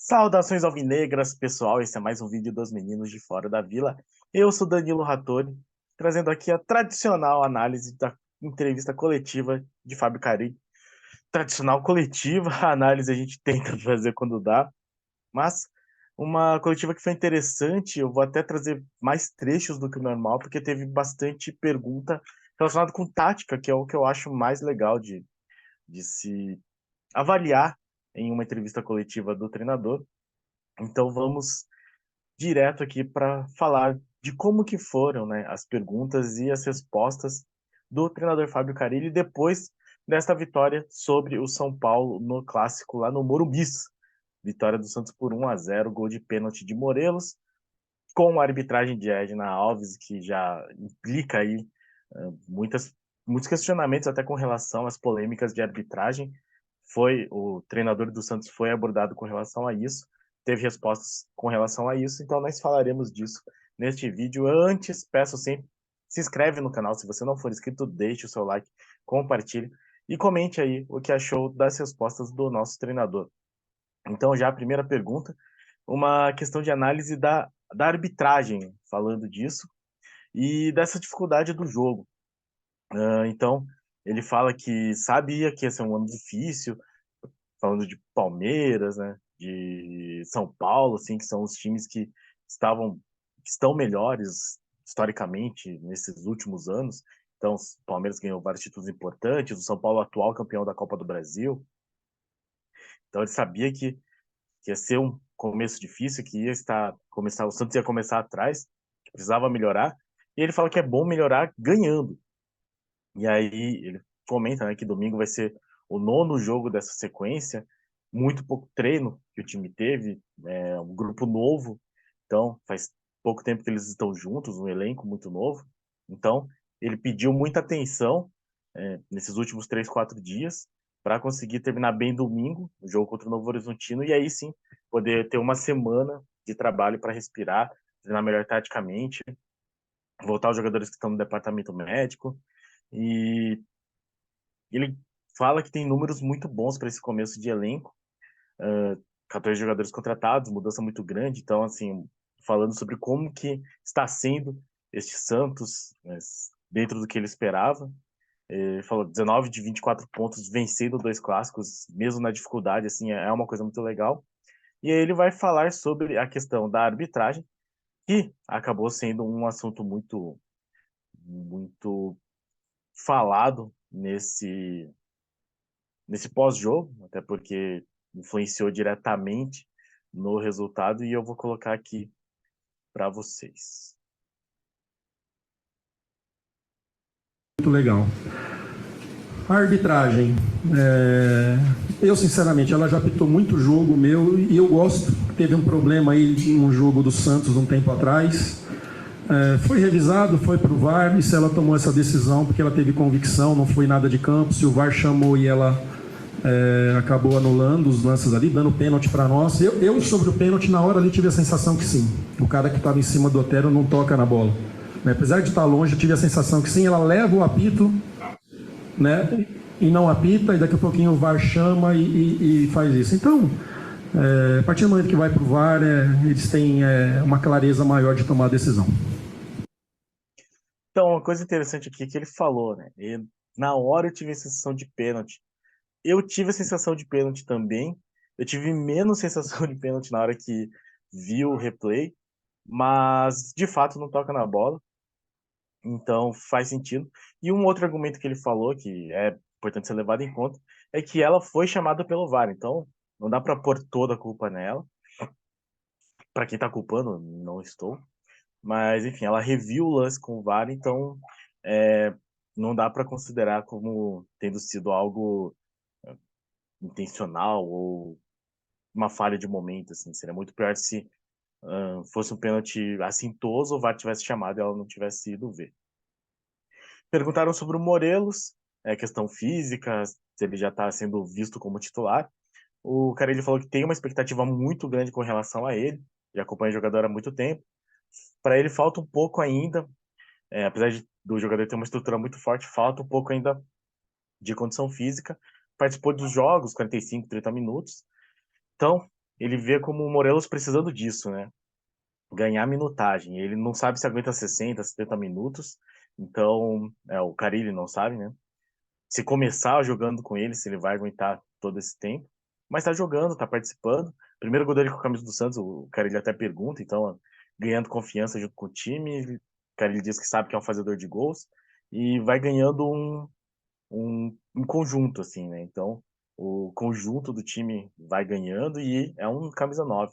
Saudações alvinegras, pessoal. Esse é mais um vídeo dos meninos de fora da vila. Eu sou Danilo Rattori, trazendo aqui a tradicional análise da entrevista coletiva de Fábio Carilli. Tradicional coletiva, a análise a gente tenta fazer quando dá, mas uma coletiva que foi interessante. Eu vou até trazer mais trechos do que o normal, porque teve bastante pergunta relacionada com tática, que é o que eu acho mais legal de se avaliar em uma entrevista coletiva do treinador. Então vamos direto aqui para falar de como que foram, né, as perguntas e as respostas do treinador Fábio Carilli depois desta vitória sobre o São Paulo no clássico lá no Morumbi. Vitória do Santos por 1-0, gol de pênalti de Morelos, com a arbitragem de Edna Alves, que já implica aí muitos questionamentos até com relação às polêmicas de arbitragem. O treinador do Santos foi abordado com relação a isso, teve respostas com relação a isso, então nós falaremos disso neste vídeo. Antes, peço sempre, se inscreve no canal, se você não for inscrito, deixe o seu like, compartilhe e comente aí o que achou das respostas do nosso treinador. Então, já a primeira pergunta, uma questão de análise da arbitragem, falando disso, e dessa dificuldade do jogo. Então, ele fala que sabia que ia ser um ano difícil, falando de Palmeiras, né, de São Paulo, assim, que são os times que estão melhores historicamente nesses últimos anos. Então, o Palmeiras ganhou vários títulos importantes, o São Paulo atual campeão da Copa do Brasil. Então, ele sabia que ia ser um começo difícil, que o Santos ia começar atrás, que precisava melhorar. E ele fala que é bom melhorar ganhando. E aí ele comenta, né, que domingo vai ser o nono jogo dessa sequência, muito pouco treino que o time teve, um grupo novo, então faz pouco tempo que eles estão juntos, um elenco muito novo. Então ele pediu muita atenção nesses últimos 3, 4 dias para conseguir terminar bem domingo, o jogo contra o Novo Horizontino, e aí sim poder ter uma semana de trabalho para respirar, treinar melhor taticamente, voltar os jogadores que estão no departamento médico. E ele fala que tem números muito bons para esse começo de elenco, 14 jogadores contratados, mudança muito grande. Então, assim, falando sobre como que está sendo este Santos, né, dentro do que ele esperava. Ele falou 19 de 24 pontos, vencendo 2 clássicos, mesmo na dificuldade, assim, é uma coisa muito legal. E aí ele vai falar sobre a questão da arbitragem, que acabou sendo um assunto muito falado nesse pós-jogo, até porque influenciou diretamente no resultado, e eu vou colocar aqui para vocês. Muito legal. A arbitragem, eu sinceramente, ela já apitou muito jogo meu e eu gosto. Teve um problema aí em um jogo do Santos um tempo atrás. Foi revisado, foi para o VAR, e se ela tomou essa decisão porque ela teve convicção, não foi nada de campo. Se o VAR chamou e ela acabou anulando os lances ali, dando pênalti para nós. Eu, sobre o pênalti, na hora ali tive a sensação que sim. O cara que estava em cima do Otero não toca na bola. Apesar de estar longe, eu tive a sensação que sim, ela leva o apito, né, e não apita, e daqui a pouquinho o VAR chama e faz isso. Então, a partir do momento que vai para o VAR, eles têm uma clareza maior de tomar a decisão. Então, uma coisa interessante aqui é que ele falou, né? Na hora eu tive a sensação de pênalti. Eu tive a sensação de pênalti também. Eu tive menos sensação de pênalti na hora que vi o replay, mas de fato não toca na bola. Então faz sentido. E um outro argumento que ele falou, que é importante ser levado em conta, é que ela foi chamada pelo VAR. Então não dá para pôr toda a culpa nela. Para quem está culpando, não estou. Mas enfim, ela reviu o lance com o VAR, então é, não dá para considerar como tendo sido algo intencional ou uma falha de momento. Assim. Seria muito pior se fosse um pênalti assintoso, o VAR tivesse chamado e ela não tivesse ido ver. Perguntaram sobre o Morelos, questão física, se ele já está sendo visto como titular. O cara ele falou que tem uma expectativa muito grande com relação a ele, já acompanha o jogador há muito tempo. Para ele falta um pouco ainda, apesar do jogador ter uma estrutura muito forte, falta um pouco ainda de condição física. Participou dos jogos, 45, 30 minutos. Então, ele vê como o Morelos precisando disso, né? Ganhar minutagem. Ele não sabe se aguenta 60, 70 minutos. Então, o Carille não sabe, né? Se começar jogando com ele, se ele vai aguentar todo esse tempo. Mas tá jogando, tá participando. Primeiro gol dele com a camisa do Santos, o Carille até pergunta, então, ganhando confiança junto com o time. O Carille diz que sabe que é um fazedor de gols. E vai ganhando um conjunto, assim, né? Então, o conjunto do time vai ganhando e é um camisa 9.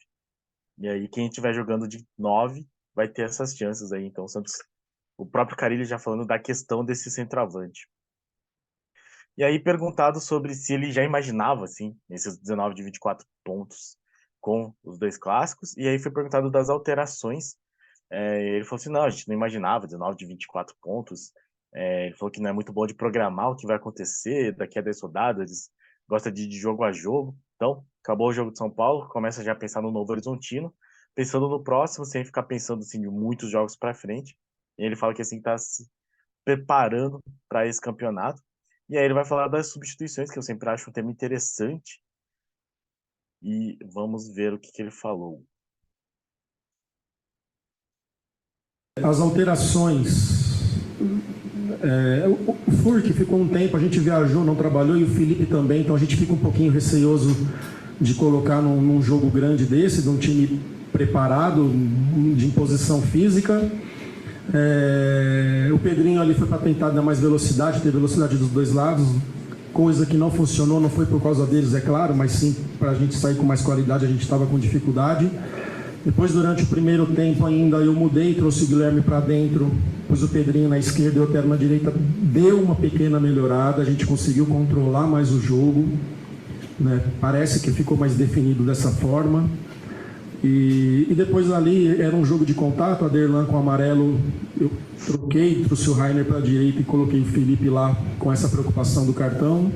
E aí, quem estiver jogando de 9 vai ter essas chances aí. Então, o Santos, o próprio Carille já falando da questão desse centroavante. E aí, perguntado sobre se ele já imaginava, assim, esses 19 de 24 pontos com os dois clássicos. E aí, foi perguntado das alterações. Ele falou assim: não, a gente não imaginava 19 de 24 pontos. Ele falou que não é muito bom de programar o que vai acontecer daqui a 10 rodadas. Eles gostam de ir de jogo a jogo. Então, acabou o jogo de São Paulo, começa já a pensar no Novo Horizontino, pensando no próximo, sem ficar pensando assim, em muitos jogos para frente. E ele fala que assim está se preparando para esse campeonato. E aí ele vai falar das substituições, que eu sempre acho um tema interessante. E vamos ver o que ele falou. As alterações. O Furk ficou um tempo, a gente viajou, não trabalhou, e o Felipe também, então a gente fica um pouquinho receoso de colocar num jogo grande desse, de um time preparado, de imposição física. O Pedrinho ali foi para tentar dar mais velocidade, ter velocidade dos dois lados, coisa que não funcionou, não foi por causa deles, é claro, mas sim para a gente sair com mais qualidade, a gente estava com dificuldade. Depois, durante o primeiro tempo ainda, eu mudei, trouxe o Guilherme para dentro, pus o Pedrinho na esquerda e o Otero na direita, deu uma pequena melhorada, a gente conseguiu controlar mais o jogo, né? Parece que ficou mais definido dessa forma. E depois ali era um jogo de contato, a Derlan com o amarelo, eu troquei, trouxe o Rainer para a direita e coloquei o Felipe lá com essa preocupação do cartão.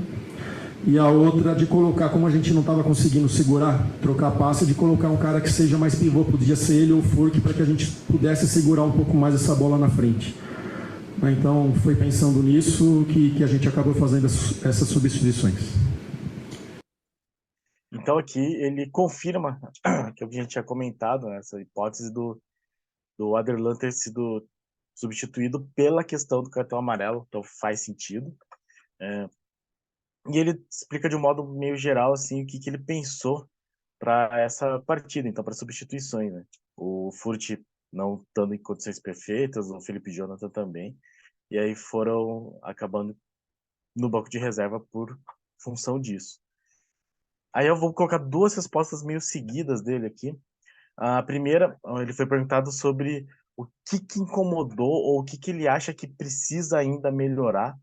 E a outra de colocar, como a gente não estava conseguindo segurar, trocar passe, de colocar um cara que seja mais pivô, podia ser ele ou o Furk, para que a gente pudesse segurar um pouco mais essa bola na frente. Então foi pensando nisso que a gente acabou fazendo essas substituições. Então aqui ele confirma que a gente tinha comentado, né, essa hipótese do Aderlan ter sido substituído pela questão do cartão amarelo, então faz sentido. E ele explica de um modo meio geral assim o que ele pensou para essa partida, então para substituições, né? O Furt não estando em condições perfeitas, o Felipe Jonathan também, e aí foram acabando no banco de reserva por função disso. Aí eu vou colocar duas respostas meio seguidas dele aqui. A primeira, ele foi perguntado sobre o que incomodou ou o que ele acha que precisa ainda melhorar.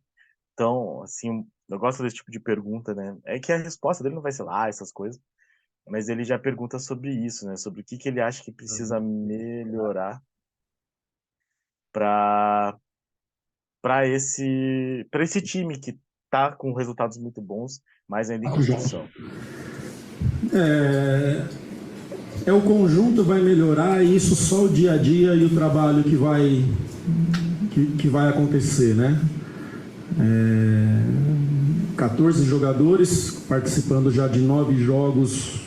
Então, assim, eu gosto desse tipo de pergunta, né? É que a resposta dele não vai ser lá, essas coisas, mas ele já pergunta sobre isso, né? Sobre o que ele acha que precisa melhorar para esse time que tá com resultados muito bons, mas ainda em construção. O conjunto vai melhorar, e isso só o dia a dia e o trabalho que vai acontecer, né? 14 jogadores participando já de 9 jogos,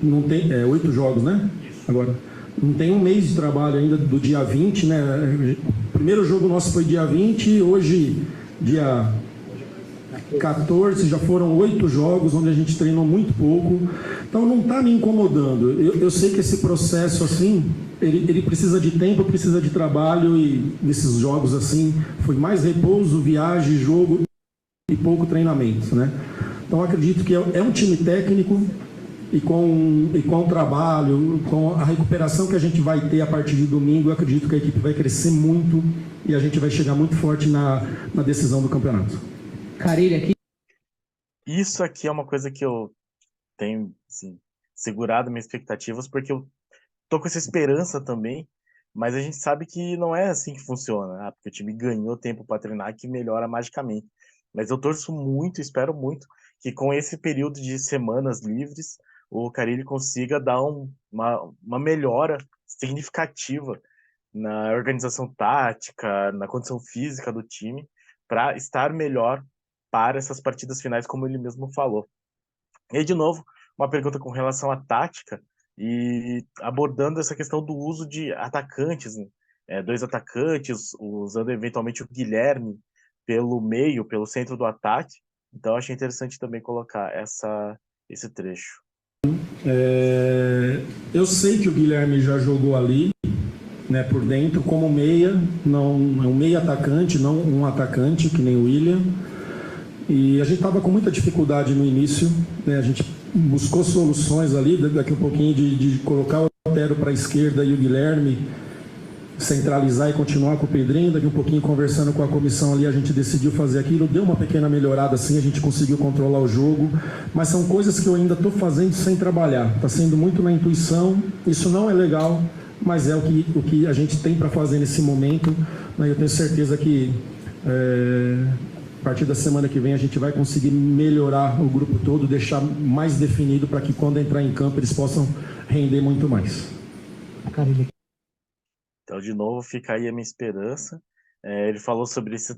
não tem, 8 jogos, né? Agora, não tem um mês de trabalho ainda do dia 20, né? O primeiro jogo nosso foi dia 20, hoje, dia 14, já foram 8 jogos onde a gente treinou muito pouco, então não está me incomodando. Eu sei que esse processo assim, ele precisa de tempo, precisa de trabalho, e nesses jogos assim foi mais repouso, viagem, jogo e pouco treinamento, né? Então acredito que é um time técnico, e com o trabalho, com a recuperação que a gente vai ter a partir de domingo, eu acredito que a equipe vai crescer muito e a gente vai chegar muito forte na decisão do campeonato. Carille aqui. Isso aqui é uma coisa que eu tenho, assim, segurado minhas expectativas, porque eu tô com essa esperança também, mas a gente sabe que não é assim que funciona, né? Porque o time ganhou tempo para treinar que melhora magicamente. Mas eu torço muito, espero muito que com esse período de semanas livres, o Carille consiga dar uma melhora significativa na organização tática, na condição física do time, para estar melhor para essas partidas finais, como ele mesmo falou. E aí, de novo, uma pergunta com relação à tática e abordando essa questão do uso de atacantes, né? Dois atacantes, usando eventualmente o Guilherme pelo meio, pelo centro do ataque. Então, achei interessante também colocar esse trecho. Eu sei que o Guilherme já jogou ali, né, por dentro, como meia, não é um meia atacante, não um atacante, que nem o William. E a gente estava com muita dificuldade no início, né, a gente buscou soluções ali, daqui a pouquinho de colocar o Otero para a esquerda e o Guilherme centralizar e continuar com o Pedrinho. Daqui um pouquinho, conversando com a comissão ali, a gente decidiu fazer aquilo, deu uma pequena melhorada assim, a gente conseguiu controlar o jogo, mas são coisas que eu ainda estou fazendo sem trabalhar, está sendo muito na intuição, isso não é legal, mas é o que a gente tem para fazer nesse momento, né? Eu tenho certeza que a partir da semana que vem a gente vai conseguir melhorar o grupo todo, deixar mais definido para que quando entrar em campo eles possam render muito mais. Então, de novo, fica aí a minha esperança. Ele falou sobre esse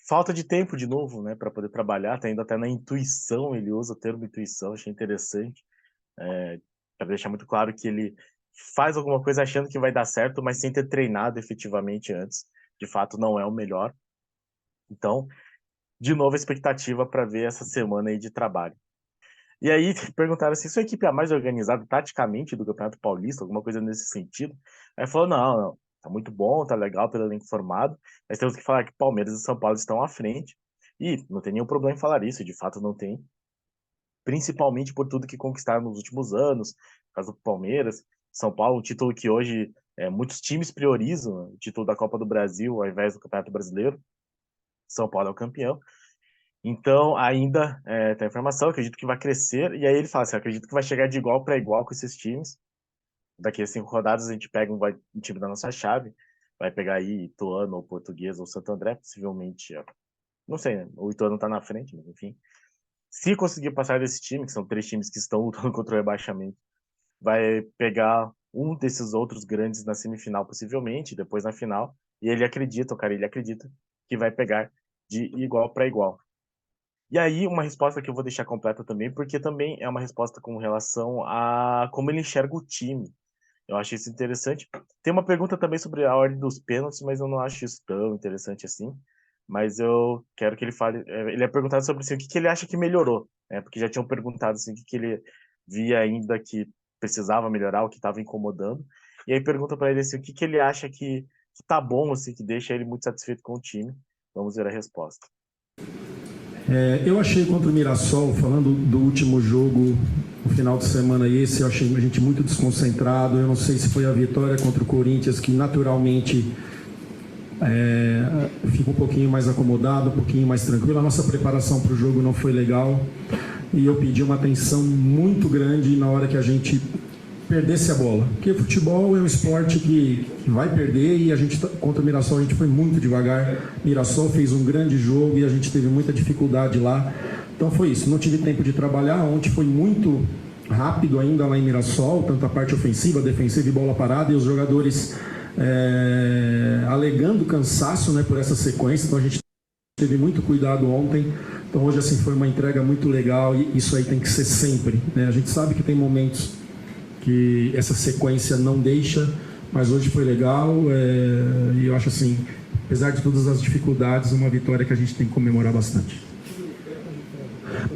falta de tempo de novo, né, para poder trabalhar, tá indo até na intuição, ele usa o termo intuição, achei interessante, para deixar muito claro que ele faz alguma coisa achando que vai dar certo, mas sem ter treinado efetivamente antes. De fato, não é o melhor. Então, de novo, a expectativa para ver essa semana aí de trabalho. E aí perguntaram assim, sua equipe é a mais organizada taticamente do Campeonato Paulista, alguma coisa nesse sentido? Aí falou, não, tá muito bom, tá legal, tá elenco formado, mas temos que falar que Palmeiras e São Paulo estão à frente, e não tem nenhum problema em falar isso, de fato não tem, principalmente por tudo que conquistaram nos últimos anos, por causa do Palmeiras, São Paulo, um título que hoje muitos times priorizam, o título da Copa do Brasil ao invés do Campeonato Brasileiro, São Paulo é o campeão, então, ainda tem informação, acredito que vai crescer. E aí ele fala assim: acredito que vai chegar de igual para igual com esses times. Daqui a 5 rodadas a gente pega um time da nossa chave. Vai pegar aí Ituano, ou Portuguesa, ou Santo André, possivelmente. Não sei, né? O Ituano tá na frente, mas enfim. Se conseguir passar desse time, que são 3 times que estão lutando contra o rebaixamento, vai pegar um desses outros grandes na semifinal, possivelmente, depois na final. E ele acredita, o cara, ele acredita que vai pegar de igual para igual. E aí, uma resposta que eu vou deixar completa também, porque também é uma resposta com relação a como ele enxerga o time. Eu acho isso interessante. Tem uma pergunta também sobre a ordem dos pênaltis, mas eu não acho isso tão interessante assim. Mas eu quero que ele fale. Ele é perguntado sobre assim, o que, que ele acha que melhorou, né? Porque já tinham perguntado assim, o que, que ele via ainda que precisava melhorar, o que estava incomodando. E aí pergunta para ele assim, o que, que ele acha que tá bom, assim, que deixa ele muito satisfeito com o time. Vamos ver a resposta. Eu achei contra o Mirassol, falando do último jogo, no final de semana esse, eu achei a gente muito desconcentrado. Eu não sei se foi a vitória contra o Corinthians, que naturalmente fica um pouquinho mais acomodado, um pouquinho mais tranquilo. A nossa preparação para o jogo não foi legal e eu pedi uma atenção muito grande na hora que a gente perdesse a bola. Porque futebol é um esporte que vai perder e a gente, contra o Mirassol, a gente foi muito devagar. Mirassol fez um grande jogo e a gente teve muita dificuldade lá. Então foi isso, não tive tempo de trabalhar. Ontem foi muito rápido ainda lá em Mirassol, tanto a parte ofensiva, defensiva e bola parada, e os jogadores alegando cansaço, né, por essa sequência. Então a gente teve muito cuidado ontem. Então hoje assim foi uma entrega muito legal e isso aí tem que ser sempre, né? A gente sabe que tem momentos que essa sequência não deixa, mas hoje foi legal e eu acho assim, apesar de todas as dificuldades, uma vitória que a gente tem que comemorar bastante.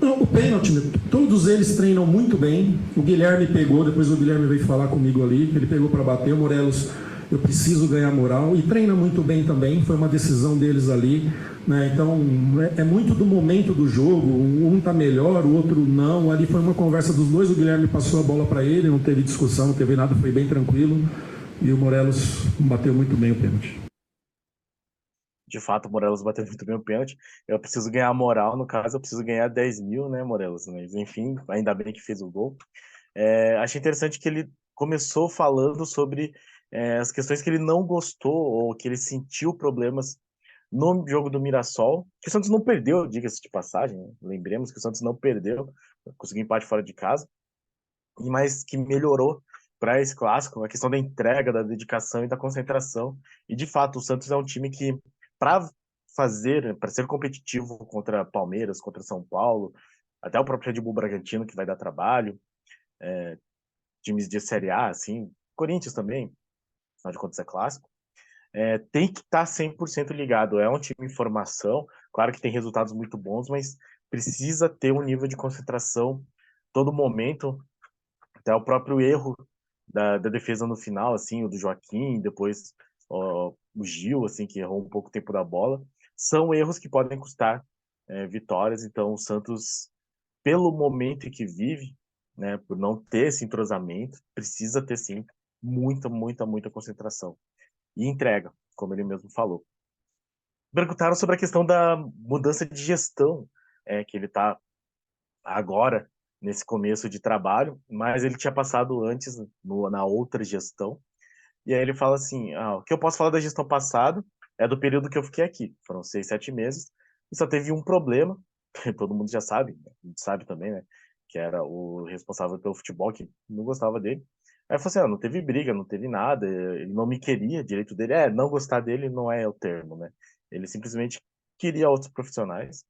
Não, o pênalti, todos eles treinam muito bem. O Guilherme pegou, depois o Guilherme veio falar comigo ali, ele pegou para bater. O Morelos, eu preciso ganhar moral, e treina muito bem também, foi uma decisão deles ali, né? Então é muito do momento do jogo, um tá melhor, o outro não. Ali foi uma conversa dos dois, o Guilherme passou a bola para ele, não teve discussão, não teve nada, foi bem tranquilo, e o Morelos bateu muito bem o pênalti. De fato, o Morelos bateu muito bem o pênalti. Eu preciso ganhar moral, no caso, eu preciso ganhar 10 mil, né, Morelos? Mas, enfim, ainda bem que fez o gol. Achei interessante que ele começou falando sobre as questões que ele não gostou ou que ele sentiu problemas no jogo do Mirassol, que o Santos não perdeu, diga-se de passagem, né? Lembremos que o Santos não perdeu, conseguiu empate fora de casa, mas que melhorou para esse clássico, a questão da entrega, da dedicação e da concentração. E de fato, o Santos é um time que, para para ser competitivo contra Palmeiras, contra São Paulo, até o próprio Red Bull Bragantino, que vai dar trabalho, times de Série A, assim, Corinthians também, afinal de contas é clássico, tem que estar 100% ligado. É um time em formação, claro que tem resultados muito bons, mas precisa ter um nível de concentração todo momento, até o próprio erro da defesa no final, assim, o do Joaquim, depois o Gil, assim, que errou um pouco o tempo da bola, são erros que podem custar vitórias. Então o Santos, pelo momento em que vive, né, por não ter esse entrosamento, precisa ter sim muita, muita, muita concentração e entrega, como ele mesmo falou. Perguntaram sobre a questão da mudança de gestão, que ele está agora nesse começo de trabalho, mas ele tinha passado antes na outra gestão. E aí ele fala assim: o que eu posso falar da gestão passada é do período que eu fiquei aqui. Foram 6, 7 meses, e só teve um problema, que todo mundo já sabe, a gente sabe também, né? Que era o responsável pelo futebol, que não gostava dele. Aí ele falou assim: não teve briga, não teve nada, ele não me queria, direito dele. Não gostar dele não é o termo, né? Ele simplesmente queria outros profissionais.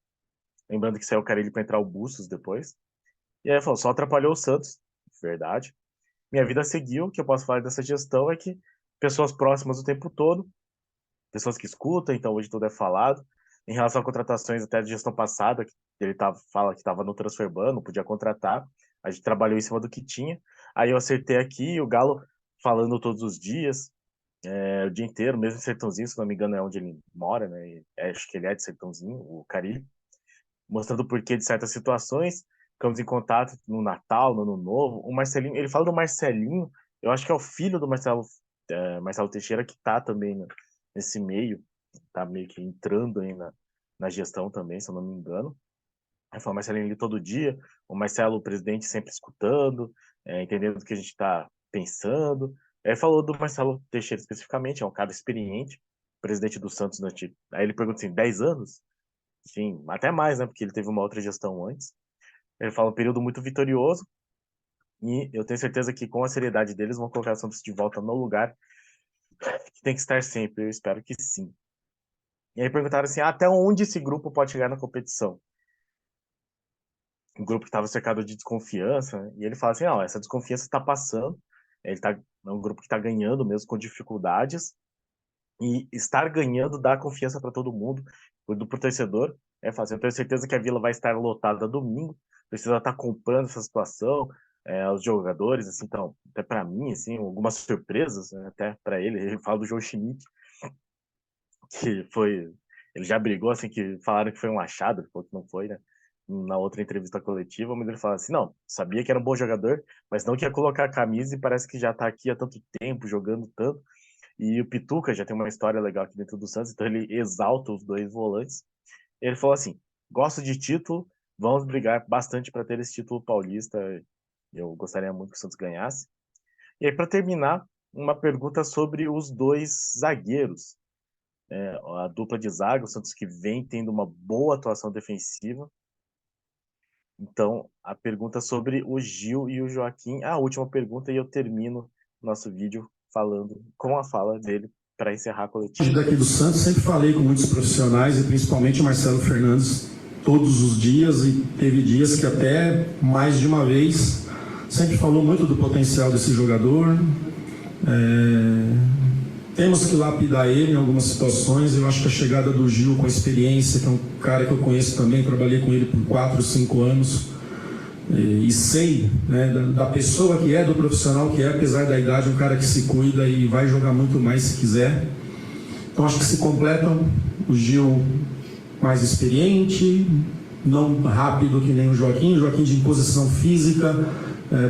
Lembrando que saiu o Carille para entrar o Bustos depois. E aí ele falou: só atrapalhou o Santos, verdade. Minha vida seguiu. O que eu posso falar dessa gestão é que pessoas próximas o tempo todo, pessoas que escutam, então hoje tudo é falado. Em relação a contratações até de gestão passada, que ele fala que estava no transferban, não podia contratar, a gente trabalhou em cima do que tinha. Aí eu acertei aqui, o Galo falando todos os dias, o dia inteiro, mesmo em Sertãozinho, se não me engano é onde ele mora, né? Acho que ele é de Sertãozinho, o Cari, mostrando o porquê de certas situações. Ficamos em contato no Natal, no Ano Novo. O Marcelinho, ele fala do Marcelinho, eu acho que é o filho do Marcelo Teixeira, que tá também nesse meio, tá meio que entrando aí na gestão também, se eu não me engano. Aí fala o Marcelinho ali todo dia, o Marcelo, o presidente, sempre escutando, entendendo o que a gente está pensando. Aí falou do Marcelo Teixeira especificamente, é um cara experiente, presidente do Santos no antigo. Aí ele pergunta assim: 10 anos? Sim, até mais, né? Porque ele teve uma outra gestão antes. Ele fala um período muito vitorioso, e eu tenho certeza que com a seriedade deles vão colocar o Santos de volta no lugar que tem que estar sempre. Eu espero que sim. E aí perguntaram assim: até onde esse grupo pode chegar na competição? Um grupo que estava cercado de desconfiança, né? E ele fala assim: não, essa desconfiança está passando, é um grupo que está ganhando mesmo com dificuldades, e estar ganhando dá confiança para todo mundo, para o torcedor. Fácil. Eu tenho certeza que a Vila vai estar lotada domingo, precisa estar comprando essa situação, os jogadores, assim, então, até para mim, assim, algumas surpresas, né, até para ele. Ele fala do João Schmidt, que foi, ele já brigou, assim, que falaram que foi um achado, ele falou que não foi, né, na outra entrevista coletiva, mas ele fala assim: não, sabia que era um bom jogador, mas não que ia colocar a camisa e parece que já tá aqui há tanto tempo, jogando tanto. E o Pituca já tem uma história legal aqui dentro do Santos, então ele exalta os dois volantes. Ele falou assim: gosto de título, vamos brigar bastante para ter esse título paulista. Eu gostaria muito que o Santos ganhasse. E aí, para terminar, uma pergunta sobre os dois zagueiros. A dupla de zaga, o Santos que vem tendo uma boa atuação defensiva. Então, a pergunta sobre o Gil e o Joaquim. A última pergunta, e eu termino nosso vídeo falando com a fala dele para encerrar a coletiva. Daqui do Santos, sempre falei com muitos profissionais, e principalmente o Marcelo Fernandes, todos os dias, e teve dias que até mais de uma vez sempre falou muito do potencial desse jogador. Temos que lapidar ele em algumas situações. Eu acho que a chegada do Gil com a experiência, que é um cara que eu conheço também, trabalhei com ele por 4, 5 anos, e sei, né, da pessoa que é, do profissional que é, apesar da idade, um cara que se cuida e vai jogar muito mais se quiser. Então acho que se completam. O Gil mais experiente, não rápido que nem o Joaquim de imposição física,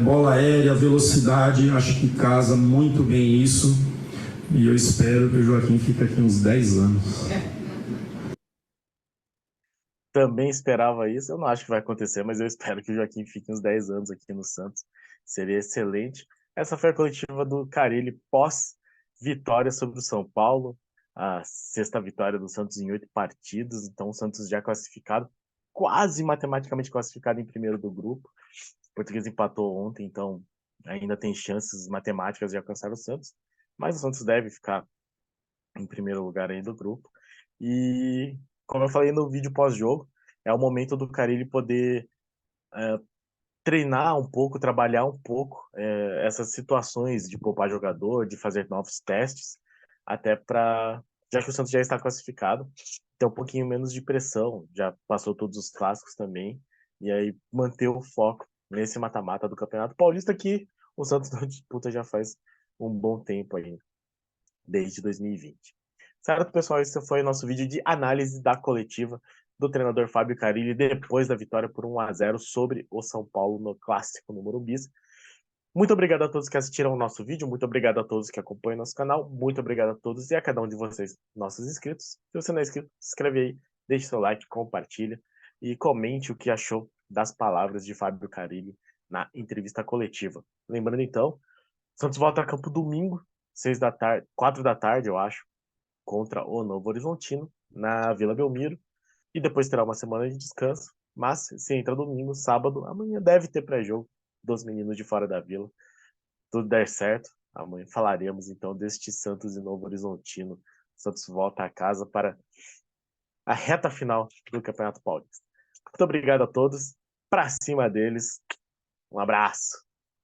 bola aérea, velocidade, acho que casa muito bem isso. E eu espero que o Joaquim fique aqui uns 10 anos. Também esperava isso. Eu não acho que vai acontecer, mas eu espero que o Joaquim fique uns 10 anos aqui no Santos. Seria excelente. Essa foi a coletiva do Carille pós-vitória sobre o São Paulo. A sexta vitória do Santos em 8 partidos. Então, o Santos já classificado, quase matematicamente classificado em primeiro do grupo. O Português empatou ontem, então ainda tem chances matemáticas de alcançar o Santos. Mas o Santos deve ficar em primeiro lugar aí do grupo. E, como eu falei no vídeo pós-jogo, é o momento do Carille poder treinar um pouco, trabalhar um pouco essas situações de poupar jogador, de fazer novos testes, até para, já que o Santos já está classificado, ter um pouquinho menos de pressão, já passou todos os clássicos também, e aí manter o foco nesse mata-mata do Campeonato Paulista que o Santos não disputa já faz um bom tempo aí, desde 2020. Certo, pessoal? Esse foi o nosso vídeo de análise da coletiva do treinador Fábio Carille depois da vitória por 1-0 sobre o São Paulo no Clássico no Morumbi. Muito obrigado a todos que assistiram o nosso vídeo, muito obrigado a todos que acompanham nosso canal, muito obrigado a todos e a cada um de vocês, nossos inscritos. Se você não é inscrito, se inscreve aí, deixe seu like, compartilha e comente o que achou das palavras de Fábio Carille na entrevista coletiva. Lembrando então, Santos volta a campo domingo, 6 da tarde, 4 da tarde, eu acho, contra o Novo Horizontino, na Vila Belmiro, e depois terá uma semana de descanso, mas se entra domingo, sábado, amanhã deve ter pré-jogo dos meninos de Fora da Vila. Tudo der certo, amanhã falaremos então deste Santos e Novo Horizontino. Santos volta a casa para a reta final do Campeonato Paulista. Muito obrigado a todos, pra cima deles, um abraço.